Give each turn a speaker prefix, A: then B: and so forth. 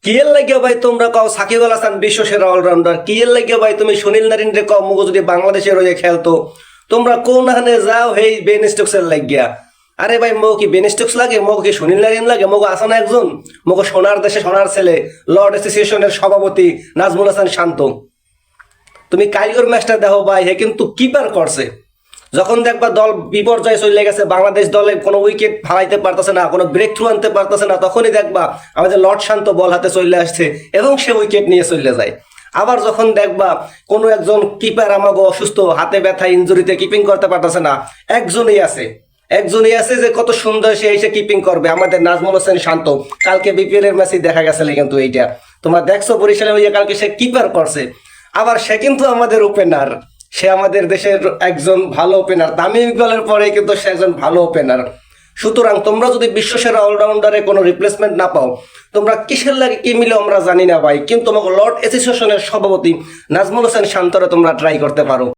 A: কি এর লাগে ভাই তোমরা কও সাকিব আল হাসান বিশ্ব সেরা অলরাউন্ডার? কি এর লাগে ভাই তুমি সুনীল নারিন রে কও মুগো যদি বাংলাদেশের হয়ে খেলতো? তোমরা কোন হানে যাও হেই বেন স্টোকসের লাগিয়া? আরে ভাই মো কি বেন স্টোকস লাগে, মো কি সুনীল নারিন লাগে? মগো আসানা একজন, মগো সোনার দেশে সোনার ছেলে, লর্ড অ্যাসোসিয়েশনের সভাপতি নাজমুল হাসান শান্ত। তুমি কাইগর ম্যাচটা দেখো ভাই, হে কিন্তু কিপার করছে। যখন দেখবা দল বিপর্যয় চলে গেছে, বাংলাদেশ দলে কোনো উইকেট ফালাইতে পারতেছে না, কোনো ব্রেক থ্রু আনতে পারতেছে না, তখনই দেখবা আমাদের লর্ড শান্ত বল হাতে চলে আসছে এবং সে উইকেট নিয়ে চলে যায়। আবার যখন দেখবা কোনো একজন কিপার আমাকে অসুস্থ, হাতে ব্যথা, ইনজুরিতে কিপিং করতে পারতেছে না, একজনই আছে যে কত সুন্দর সে এসে কিপিং করবে, আমাদের নাজমুল হোসেন শান্ত। কালকে বিপিএল এর ম্যাচে দেখা গেছে কিন্তু এইটা তোমরা দেখছো বরিশালে হইয়া কালকে সে কিপার করছে। আবার সে কিন্তু আমাদের ওপেনার, সে আমাদের দেশের একজন ভালো ওপেনার, তামিম ইকবালের পরে কিন্তু সে একজন ভালো ওপেনার। সুতরাং তোমরা যদি বিশ্বসেরা অলরাউন্ডারে কোনো রিপ্লেসমেন্ট না পাও, তোমরা কিসের লাগে কি মিলে আমরা জানি না ভাই, কিন্তু তোমাকে লর্ড অ্যাসোসিয়েশনের সভাপতি নাজমুল হোসেন শান্তরে তোমরা ট্রাই করতে পারো।